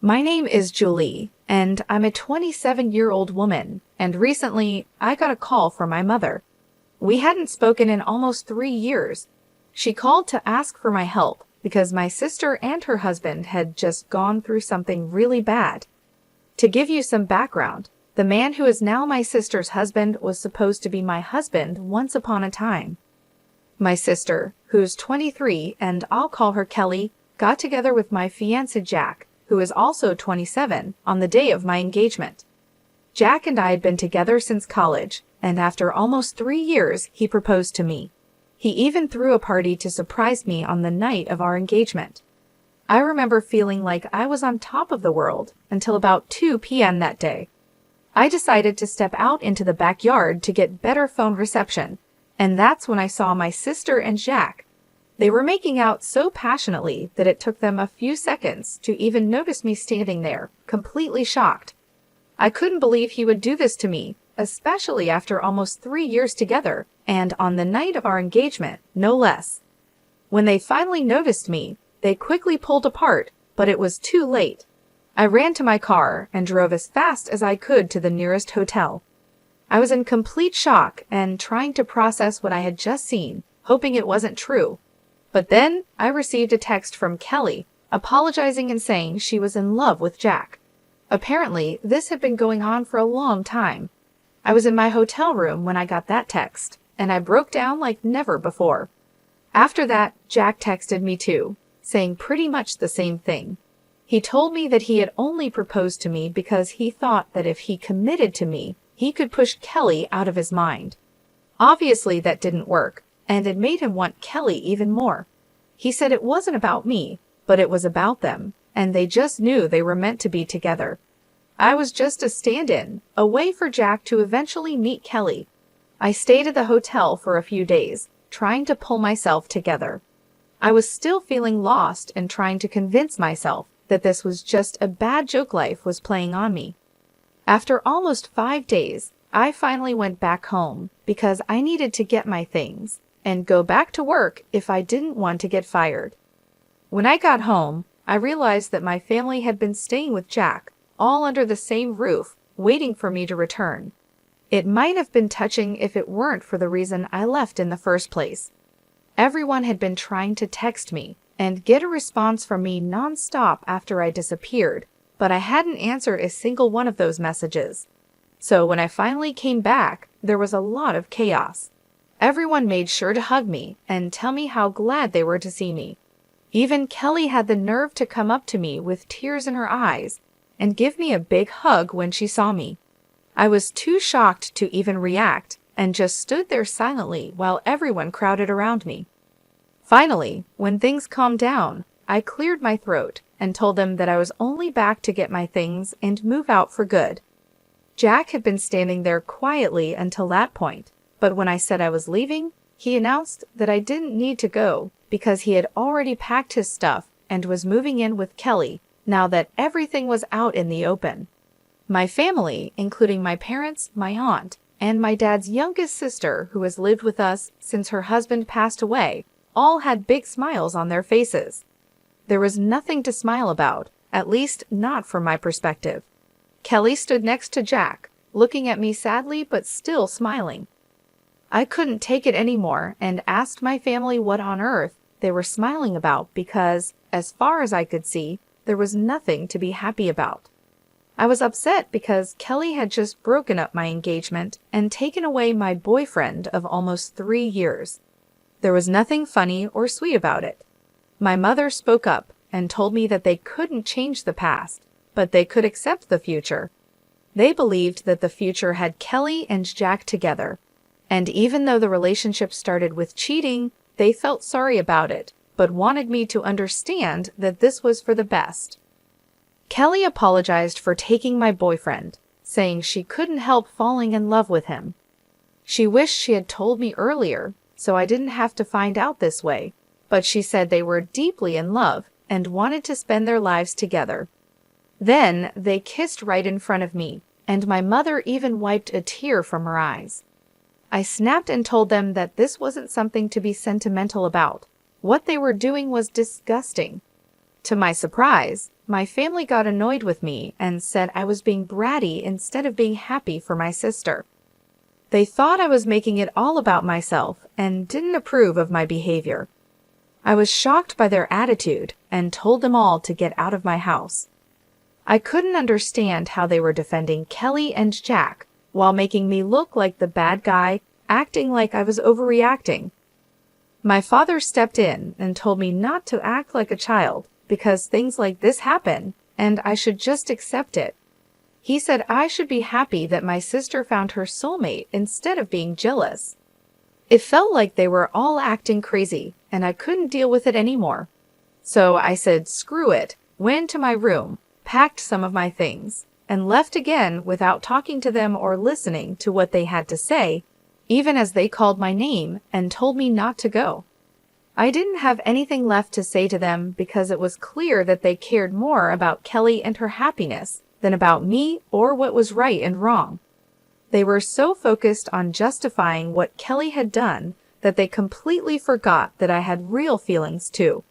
My name is Julie, and I'm a 27-year-old woman, and recently I got a call from my mother. We hadn't spoken in almost 3 years. She called to ask for my help because my sister and her husband had just gone through something really bad. To give you some background, the man who is now my sister's husband was supposed to be my husband once upon a time. My sister, who's 23 and I'll call her Kelly, got together with my fiancé Jack, who is also 27, on the day of my engagement. Jack and I had been together since college, and after almost 3 years, he proposed to me. He even threw a party to surprise me on the night of our engagement. I remember feeling like I was on top of the world until about 2 p.m. that day. I decided to step out into the backyard to get better phone reception, and that's when I saw my sister and Jack. They were making out so passionately that it took them a few seconds to even notice me standing there, completely shocked. I couldn't believe he would do this to me, especially after almost 3 years together, and on the night of our engagement, no less. When they finally noticed me, they quickly pulled apart, but it was too late. I ran to my car and drove as fast as I could to the nearest hotel. I was in complete shock and trying to process what I had just seen, hoping it wasn't true. But then I received a text from Kelly, apologizing and saying she was in love with Jack. Apparently, this had been going on for a long time. I was in my hotel room when I got that text, and I broke down like never before. After that, Jack texted me too, saying pretty much the same thing. He told me that he had only proposed to me because he thought that if he committed to me, he could push Kelly out of his mind. Obviously, that didn't work, and it made him want Kelly even more. He said it wasn't about me, but it was about them, and they just knew they were meant to be together. I was just a stand-in, a way for Jack to eventually meet Kelly. I stayed at the hotel for a few days, trying to pull myself together. I was still feeling lost and trying to convince myself that this was just a bad joke life was playing on me. After almost 5 days, I finally went back home because I needed to get my things and go back to work if I didn't want to get fired. When I got home, I realized that my family had been staying with Jack, all under the same roof, waiting for me to return. It might have been touching if it weren't for the reason I left in the first place. Everyone had been trying to text me and get a response from me nonstop after I disappeared, but I hadn't answered a single one of those messages. So when I finally came back, there was a lot of chaos. Everyone made sure to hug me and tell me how glad they were to see me. Even Kelly had the nerve to come up to me with tears in her eyes and give me a big hug when she saw me. I was too shocked to even react and just stood there silently while everyone crowded around me. Finally, when things calmed down, I cleared my throat and told them that I was only back to get my things and move out for good. Jack had been standing there quietly until that point, but when I said I was leaving, he announced that I didn't need to go because he had already packed his stuff and was moving in with Kelly now that everything was out in the open. My family, including my parents, my aunt, and my dad's youngest sister, who has lived with us since her husband passed away, all had big smiles on their faces. There was nothing to smile about, at least not from my perspective. Kelly stood next to Jack, looking at me sadly but still smiling. I couldn't take it anymore and asked my family what on earth they were smiling about because, as far as I could see, there was nothing to be happy about. I was upset because Kelly had just broken up my engagement and taken away my boyfriend of almost 3 years. There was nothing funny or sweet about it. My mother spoke up and told me that they couldn't change the past, but they could accept the future. They believed that the future had Kelly and Jack together, and even though the relationship started with cheating, they felt sorry about it, but wanted me to understand that this was for the best. Kelly apologized for taking my boyfriend, saying she couldn't help falling in love with him. She wished she had told me earlier, so I didn't have to find out this way, but she said they were deeply in love and wanted to spend their lives together. Then they kissed right in front of me, and my mother even wiped a tear from her eyes. I snapped and told them that this wasn't something to be sentimental about. What they were doing was disgusting. To my surprise, my family got annoyed with me and said I was being bratty instead of being happy for my sister. They thought I was making it all about myself and didn't approve of my behavior. I was shocked by their attitude and told them all to get out of my house. I couldn't understand how they were defending Kelly and Jack while making me look like the bad guy, acting like I was overreacting. My father stepped in and told me not to act like a child because things like this happen and I should just accept it. He said I should be happy that my sister found her soulmate instead of being jealous. It felt like they were all acting crazy and I couldn't deal with it anymore. So I said screw it, went to my room, packed some of my things, and left again without talking to them or listening to what they had to say, even as they called my name and told me not to go. I didn't have anything left to say to them because it was clear that they cared more about Kelly and her happiness than about me or what was right and wrong. They were so focused on justifying what Kelly had done that they completely forgot that I had real feelings too.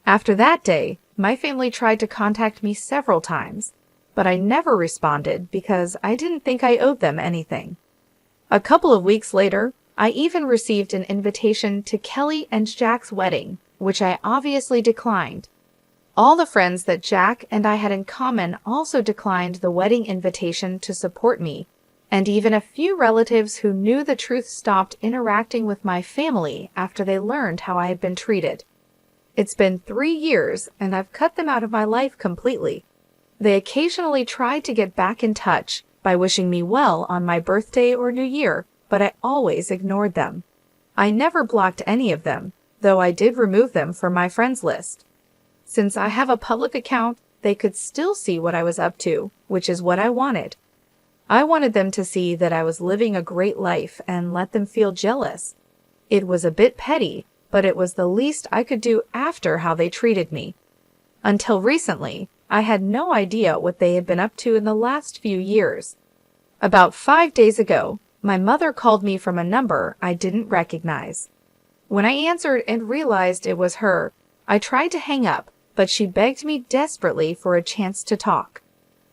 After that day, my family tried to contact me several times, but I never responded because I didn't think I owed them anything. A couple of weeks later, I even received an invitation to Kelly and Jack's wedding, which I obviously declined. All the friends that Jack and I had in common also declined the wedding invitation to support me, and even a few relatives who knew the truth stopped interacting with my family after they learned how I had been treated. It's been 3 years, and I've cut them out of my life completely. They occasionally tried to get back in touch by wishing me well on my birthday or New Year, but I always ignored them. I never blocked any of them, though I did remove them from my friends list. Since I have a public account, they could still see what I was up to, which is what I wanted. I wanted them to see that I was living a great life and let them feel jealous. It was a bit petty, but it was the least I could do after how they treated me. Until recently, I had no idea what they had been up to in the last few years. About 5 days ago, my mother called me from a number I didn't recognize. When I answered and realized it was her, I tried to hang up, but she begged me desperately for a chance to talk.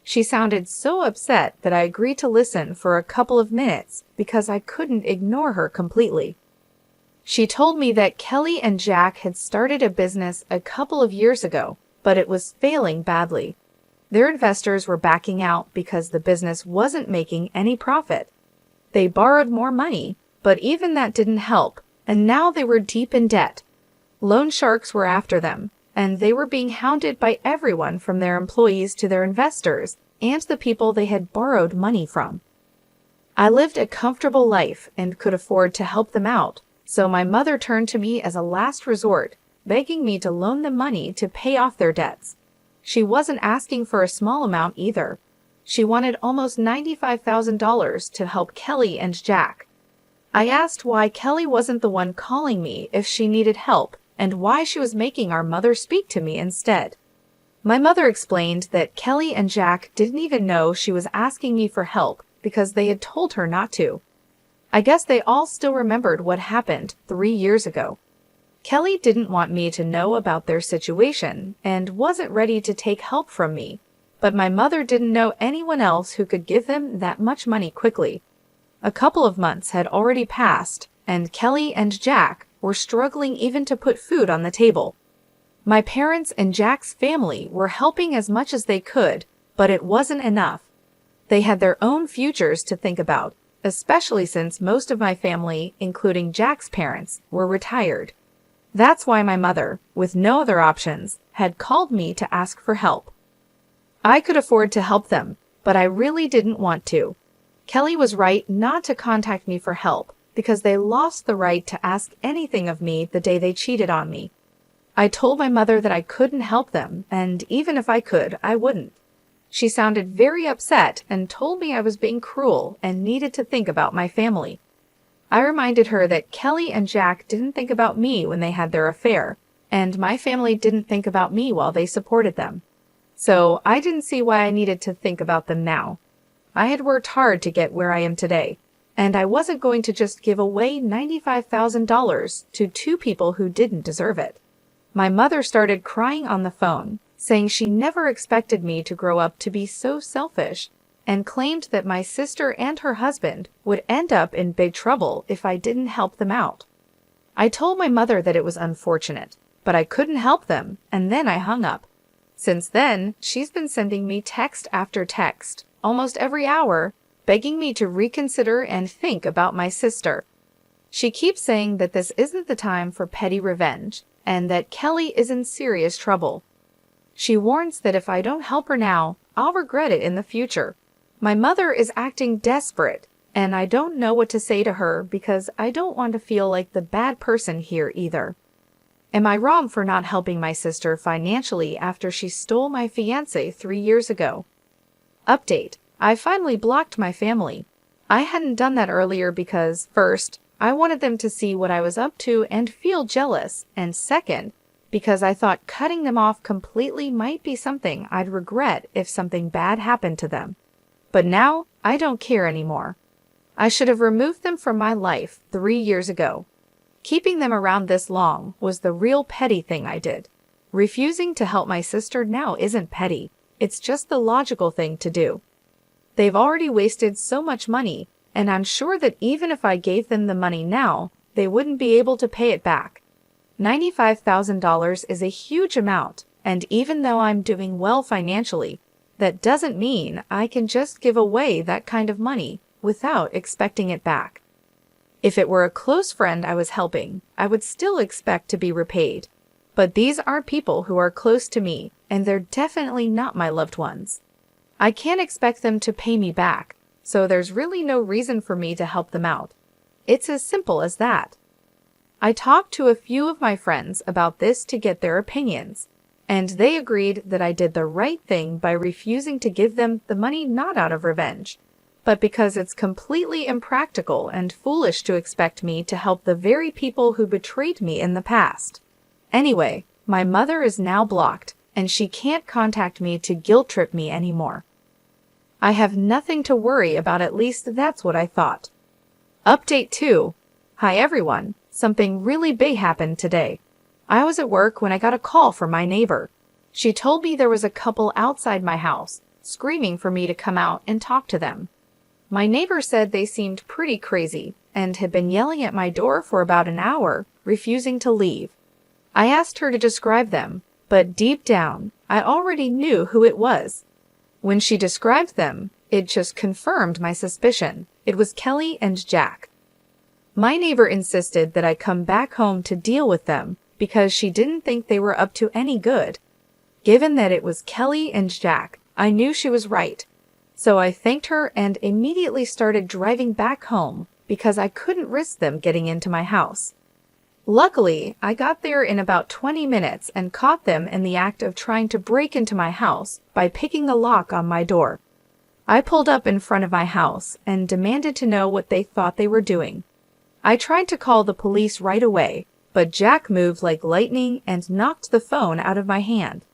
She sounded so upset that I agreed to listen for a couple of minutes because I couldn't ignore her completely. She told me that Kelly and Jack had started a business a couple of years ago, but it was failing badly. Their investors were backing out because the business wasn't making any profit. They borrowed more money, but even that didn't help, and now they were deep in debt. Loan sharks were after them, and they were being hounded by everyone from their employees to their investors and the people they had borrowed money from. I lived a comfortable life and could afford to help them out, so my mother turned to me as a last resort, begging me to loan them money to pay off their debts. She wasn't asking for a small amount either. She wanted almost $95,000 to help Kelly and Jack. I asked why Kelly wasn't the one calling me if she needed help, and why she was making our mother speak to me instead. My mother explained that Kelly and Jack didn't even know she was asking me for help because they had told her not to. I guess they all still remembered what happened 3 years ago. Kelly didn't want me to know about their situation and wasn't ready to take help from me, but my mother didn't know anyone else who could give them that much money quickly. A couple of months had already passed, and Kelly and Jack were struggling even to put food on the table. My parents and Jack's family were helping as much as they could, but it wasn't enough. They had their own futures to think about, especially since most of my family, including Jack's parents, were retired. That's why my mother, with no other options, had called me to ask for help. I could afford to help them, but I really didn't want to. Kelly was right not to contact me for help, because they lost the right to ask anything of me the day they cheated on me. I told my mother that I couldn't help them, and even if I could, I wouldn't. She sounded very upset and told me I was being cruel and needed to think about my family. I reminded her that Kelly and Jack didn't think about me when they had their affair, and my family didn't think about me while they supported them. So I didn't see why I needed to think about them now. I had worked hard to get where I am today, and I wasn't going to just give away $95,000 to 2 people who didn't deserve it. My mother started crying on the phone, saying she never expected me to grow up to be so selfish, and claimed that my sister and her husband would end up in big trouble if I didn't help them out. I told my mother that it was unfortunate, but I couldn't help them, and then I hung up. Since then, she's been sending me text after text, almost every hour, begging me to reconsider and think about my sister. She keeps saying that this isn't the time for petty revenge, and that Kelly is in serious trouble. She warns that if I don't help her now, I'll regret it in the future. My mother is acting desperate, and I don't know what to say to her because I don't want to feel like the bad person here either. Am I wrong for not helping my sister financially after she stole my fiancé 3 years ago? Update: I finally blocked my family. I hadn't done that earlier because, first, I wanted them to see what I was up to and feel jealous, and second, because I thought cutting them off completely might be something I'd regret if something bad happened to them. But now, I don't care anymore. I should have removed them from my life 3 years ago. Keeping them around this long was the real petty thing I did. Refusing to help my sister now isn't petty. It's just the logical thing to do. They've already wasted so much money, and I'm sure that even if I gave them the money now, they wouldn't be able to pay it back. $95,000 is a huge amount, and even though I'm doing well financially, that doesn't mean I can just give away that kind of money without expecting it back. If it were a close friend I was helping, I would still expect to be repaid. But these are people who are close to me, and they're definitely not my loved ones. I can't expect them to pay me back, so there's really no reason for me to help them out. It's as simple as that. I talked to a few of my friends about this to get their opinions, and they agreed that I did the right thing by refusing to give them the money not out of revenge, but because it's completely impractical and foolish to expect me to help the very people who betrayed me in the past. Anyway, my mother is now blocked, and she can't contact me to guilt-trip me anymore. I have nothing to worry about, at least that's what I thought. Update 2. Hi everyone, something really big happened today. I was at work when I got a call from my neighbor. She told me there was a couple outside my house, screaming for me to come out and talk to them. My neighbor said they seemed pretty crazy and had been yelling at my door for about an hour, refusing to leave. I asked her to describe them, but deep down, I already knew who it was. When she described them, it just confirmed my suspicion. It was Kelly and Jack. My neighbor insisted that I come back home to deal with them because she didn't think they were up to any good. Given that it was Kelly and Jack, I knew she was right. So I thanked her and immediately started driving back home because I couldn't risk them getting into my house. Luckily, I got there in about 20 minutes and caught them in the act of trying to break into my house by picking the lock on my door. I pulled up in front of my house and demanded to know what they thought they were doing. I tried to call the police right away, but Jack moved like lightning and knocked the phone out of my hand.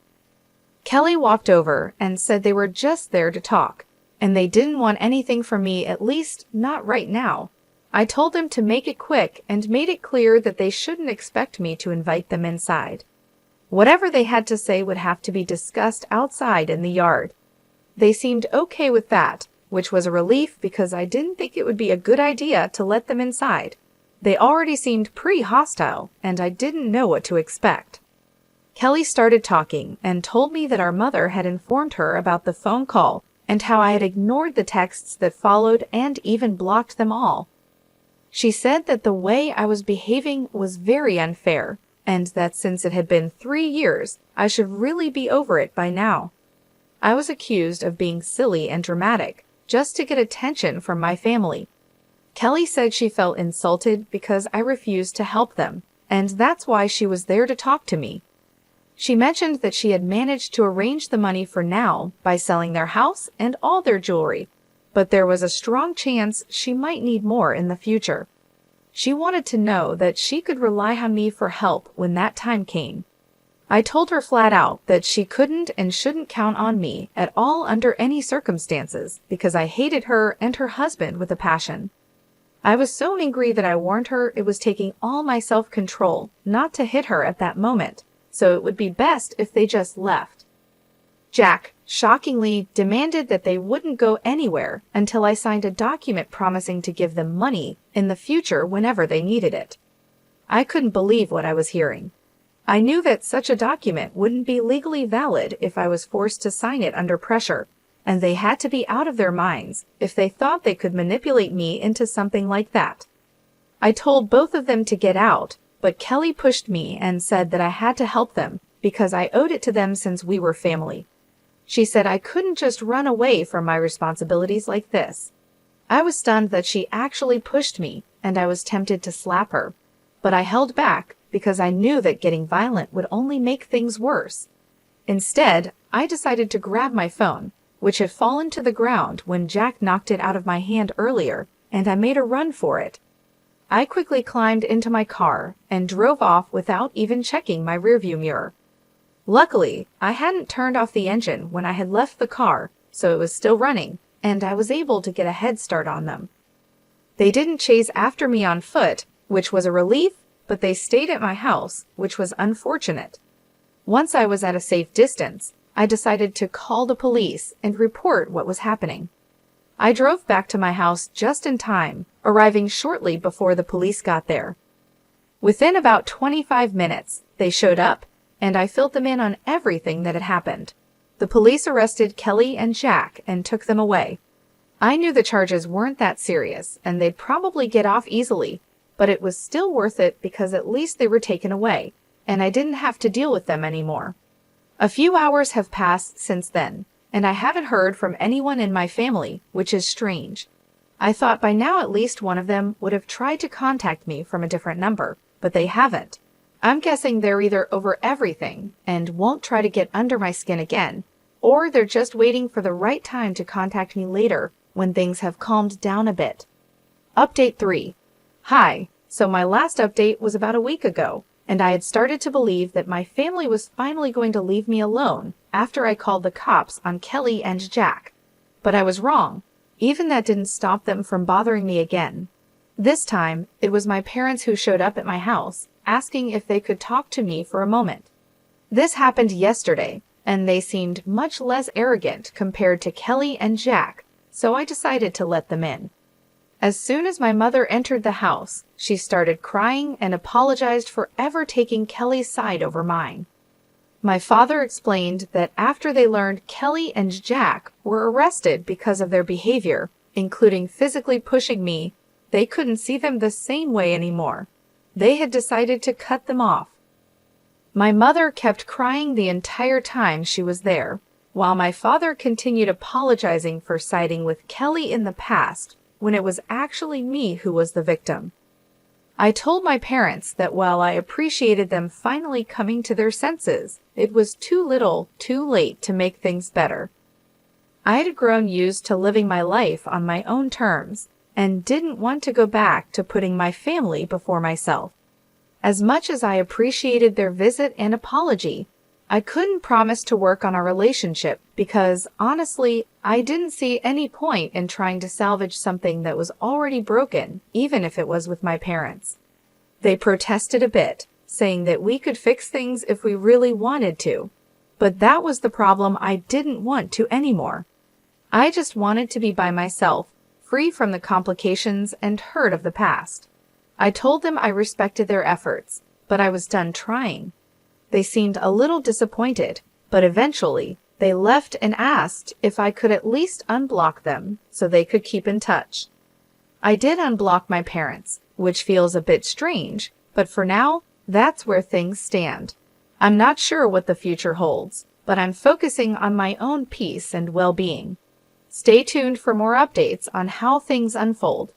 Kelly walked over and said they were just there to talk, and they didn't want anything from me, at least not right now. I told them to make it quick and made it clear that they shouldn't expect me to invite them inside. Whatever they had to say would have to be discussed outside in the yard. They seemed okay with that, which was a relief because I didn't think it would be a good idea to let them inside. They already seemed pretty hostile, and I didn't know what to expect. Kelly started talking and told me that our mother had informed her about the phone call and how I had ignored the texts that followed and even blocked them all. She said that the way I was behaving was very unfair, and that since it had been 3 years, I should really be over it by now. I was accused of being silly and dramatic, just to get attention from my family. Kelly said she felt insulted because I refused to help them, and that's why she was there to talk to me. She mentioned that she had managed to arrange the money for now by selling their house and all their jewelry, but there was a strong chance she might need more in the future. She wanted to know that she could rely on me for help when that time came. I told her flat out that she couldn't and shouldn't count on me at all under any circumstances because I hated her and her husband with a passion. I was so angry that I warned her it was taking all my self-control not to hit her at that moment, so it would be best if they just left. Jack, shockingly, demanded that they wouldn't go anywhere until I signed a document promising to give them money in the future whenever they needed it. I couldn't believe what I was hearing. I knew that such a document wouldn't be legally valid if I was forced to sign it under pressure, and they had to be out of their minds if they thought they could manipulate me into something like that. I told both of them to get out, but Kelly pushed me and said that I had to help them because I owed it to them since we were family. She said I couldn't just run away from my responsibilities like this. I was stunned that she actually pushed me, and I was tempted to slap her. But I held back because I knew that getting violent would only make things worse. Instead, I decided to grab my phone, which had fallen to the ground when Jack knocked it out of my hand earlier, and I made a run for it. I quickly climbed into my car and drove off without even checking my rearview mirror. Luckily, I hadn't turned off the engine when I had left the car, so it was still running, and I was able to get a head start on them. They didn't chase after me on foot, which was a relief, but they stayed at my house, which was unfortunate. Once I was at a safe distance, I decided to call the police and report what was happening. I drove back to my house just in time, arriving shortly before the police got there. Within about 25 minutes, they showed up, and I filled them in on everything that had happened. The police arrested Kelly and Jack and took them away. I knew the charges weren't that serious, and they'd probably get off easily, but it was still worth it because at least they were taken away, and I didn't have to deal with them anymore. A few hours have passed since then, and I haven't heard from anyone in my family, which is strange. I thought by now at least one of them would have tried to contact me from a different number, but they haven't. I'm guessing they're either over everything and won't try to get under my skin again, or they're just waiting for the right time to contact me later when things have calmed down a bit. Update 3. Hi, so my last update was about a week ago, and I had started to believe that my family was finally going to leave me alone after I called the cops on Kelly and Jack. But I was wrong. Even that didn't stop them from bothering me again. This time, it was my parents who showed up at my house, asking if they could talk to me for a moment. This happened yesterday, and they seemed much less arrogant compared to Kelly and Jack, so I decided to let them in. As soon as my mother entered the house, she started crying and apologized for ever taking Kelly's side over mine. My father explained that after they learned Kelly and Jack were arrested because of their behavior, including physically pushing me, they couldn't see them the same way anymore. They had decided to cut them off. My mother kept crying the entire time she was there, while my father continued apologizing for siding with Kelly in the past, when it was actually me who was the victim. I told my parents that while I appreciated them finally coming to their senses, it was too little, too late to make things better. I had grown used to living my life on my own terms, and didn't want to go back to putting my family before myself. As much as I appreciated their visit and apology, I couldn't promise to work on our relationship because, honestly, I didn't see any point in trying to salvage something that was already broken, even if it was with my parents. They protested a bit, saying that we could fix things if we really wanted to, but that was the problem I didn't want to anymore. I just wanted to be by myself, free from the complications and hurt of the past. I told them I respected their efforts, but I was done trying. They seemed a little disappointed, but eventually they left and asked if I could at least unblock them so they could keep in touch. I did unblock my parents, which feels a bit strange, but for now, that's where things stand. I'm not sure what the future holds, but I'm focusing on my own peace and well-being. Stay tuned for more updates on how things unfold.